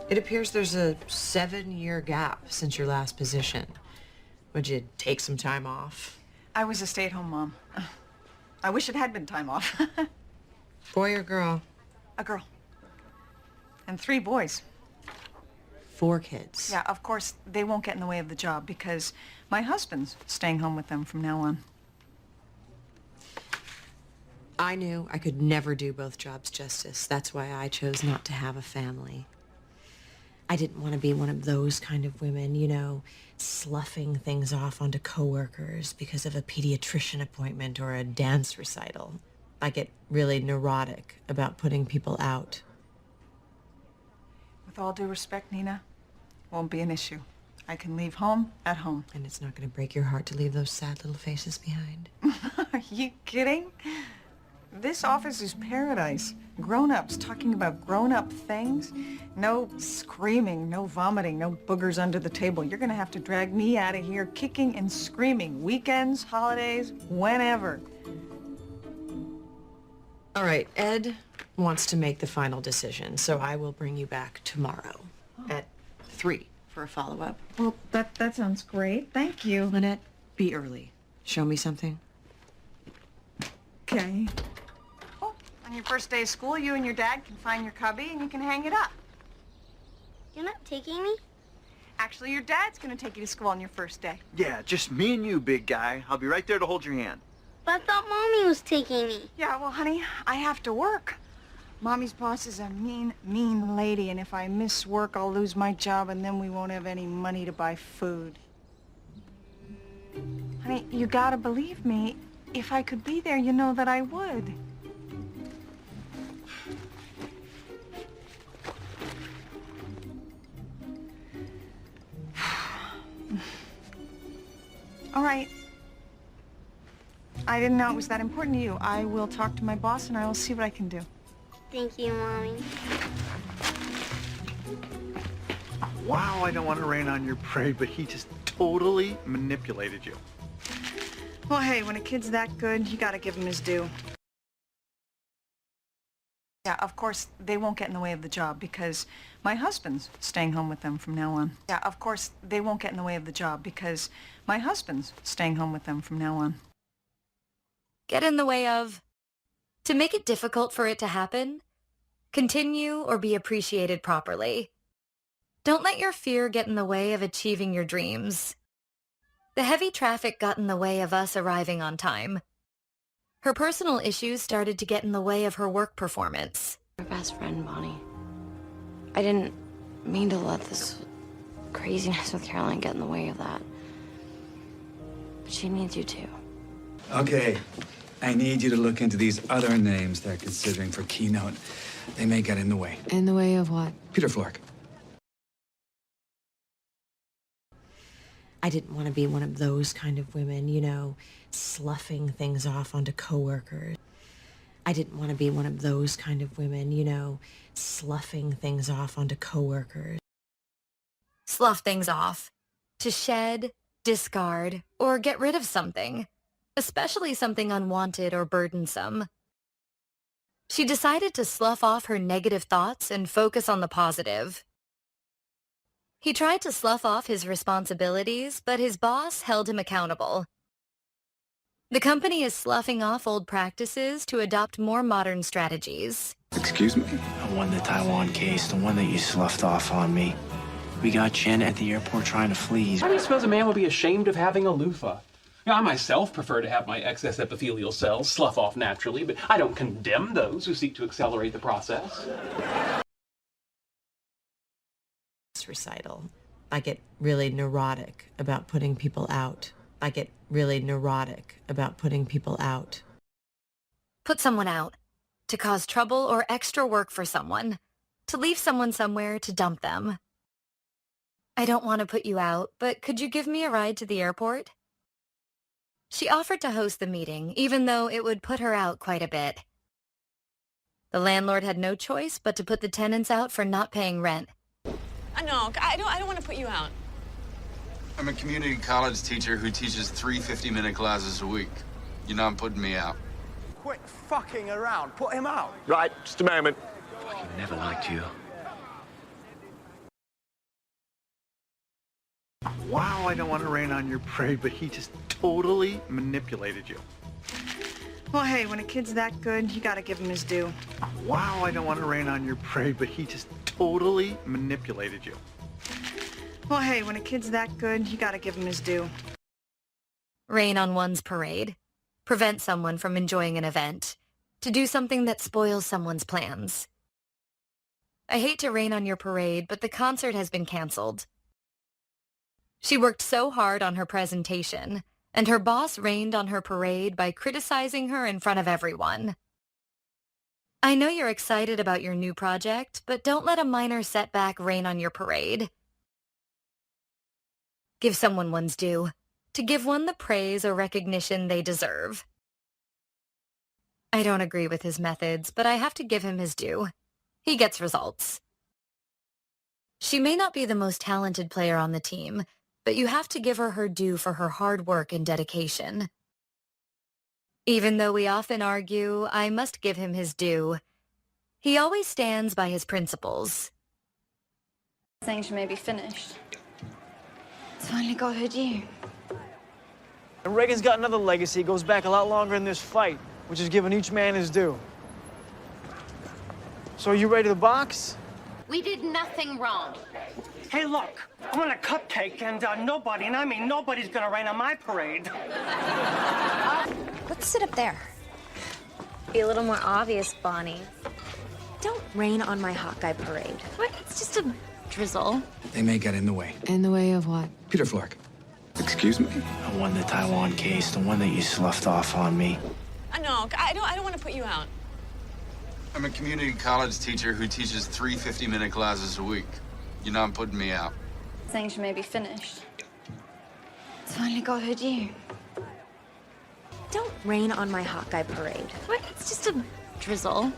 It appears there's a 7-year gap since your last position. Would you take some time off? I was a stay-at-home mom. I wish it had been time off. Boy or girl? A girl. And 3 boys. 4 kids. Yeah, of course, they won't get in the way of the job because my husband's staying home with them from now on. I knew I could never do both jobs justice. That's why I chose not to have a family. I didn't want to be one of those kind of women, you know, sloughing things off onto coworkers because of a pediatrician appointment or a dance recital. I get really neurotic about putting people out. With all due respect, Nina, won't be an issue. I can leave home at home. And it's not going to break your heart to leave those sad little faces behind. Are you kidding? This office is paradise. Grown-ups talking about grown-up things. No screaming, no vomiting, no boogers under the table. You're gonna have to drag me out of here kicking and screaming. Weekends, holidays, whenever. All right, Ed wants to make the final decision, so I will bring you back tomorrow at 3 for a follow-up. Well, that sounds great. Thank you. Lynette, be early. Show me something. Okay. Oh, on your first day of school, you and your dad can find your cubby and you can hang it up. You're not taking me? Actually, your dad's gonna take you to school on your first day. Yeah, just me and you, big guy. I'll be right there to hold your hand. But I thought Mommy was taking me. Yeah, well, honey, I have to work. Mommy's boss is a mean, mean lady, and if I miss work, I'll lose my job, and then we won't have any money to buy food. Honey, you gotta believe me. If I could be there, you know that I would. All right. I didn't know it was that important to you. I will talk to my boss and I will see what I can do. Thank you, Mommy. Wow, I don't want to rain on your parade, but he just totally manipulated you. Well, hey, when a kid's that good, you gotta give him his due. Yeah, of course, they won't get in the way of the job because my husband's staying home with them from now on. Yeah, of course, they won't get in the way of the job because my husband's staying home with them from now on. Get in the way of. To make it difficult for it to happen, continue or be appreciated properly. Don't let your fear get in the way of achieving your dreams. The heavy traffic got in the way of us arriving on time. Her personal issues started to get in the way of her work performance. Her best friend, Bonnie. I didn't mean to let this craziness with Caroline get in the way of that. But she needs you too. Okay, I need you to look into these other names they're considering for keynote. They may get in the way. In the way of what? Peter Flork. I didn't want to be one of those kind of women, you know, sloughing things off onto coworkers. I didn't want to be one of those kind of women, you know, sloughing things off onto coworkers. Slough things off. To shed, discard, or get rid of something, especially something unwanted or burdensome. She decided to slough off her negative thoughts and focus on the positive. He tried to slough off his responsibilities, but his boss held him accountable. The company is sloughing off old practices to adopt more modern strategies. Excuse me? I won the Taiwan case, the one that you sloughed off on me. We got Jen at the airport trying to flee. How do you suppose a man would be ashamed of having a loofah? I myself prefer to have my excess epithelial cells slough off naturally, but I don't condemn those who seek to accelerate the process. Recital. I get really neurotic about putting people out. I get really neurotic about putting people out. Put someone out. To cause trouble or extra work for someone. To leave someone somewhere to dump them. I don't want to put you out, but could you give me a ride to the airport? She offered to host the meeting, even though it would put her out quite a bit. The landlord had no choice but to put the tenants out for not paying rent. No, I don't want to put you out. I'm a community college teacher who teaches 3 50-minute classes a week. You're not putting me out. Quit fucking around. Put him out. Right, just a moment. I never liked you. Wow, I don't want to rain on your parade, but he just totally manipulated you. Well, hey, when a kid's that good, you gotta give him his due. Wow, I don't want to rain on your parade, but he just totally manipulated you. Well, hey, when a kid's that good, you gotta give him his due. Rain on one's parade. Prevent someone from enjoying an event. To do something that spoils someone's plans. I hate to rain on your parade, but the concert has been canceled. She worked so hard on her presentation, and her boss rained on her parade by criticizing her in front of everyone. I know you're excited about your new project, but don't let a minor setback rain on your parade. Give someone one's due, to give one the praise or recognition they deserve. I don't agree with his methods, but I have to give him his due. He gets results. She may not be the most talented player on the team, but you have to give her her due for her hard work and dedication. Even though we often argue, I must give him his due. He always stands by his principles. Saying she may be finished. It's finally got her due. And Reagan's got another legacy. Goes back a lot longer than this fight, which is giving each man his due. So are you ready to box? We did nothing wrong. Hey, look, I want a cupcake, and nobody, and I mean nobody's gonna rain on my parade. Let's sit up there. Be a little more obvious, Bonnie. Don't rain on my Hawkeye parade. What? It's just a drizzle. They may get in the way. In the way of what? Peter Flork. Excuse me? I won the Taiwan case, the one that you sloughed off on me. No, I don't want to put you out. I'm a community college teacher who teaches 3 50-minute classes a week. You're not putting me out. Saying she may be finished. It's finally got her due. Don't rain on my Hawkeye parade. What? It's just a drizzle.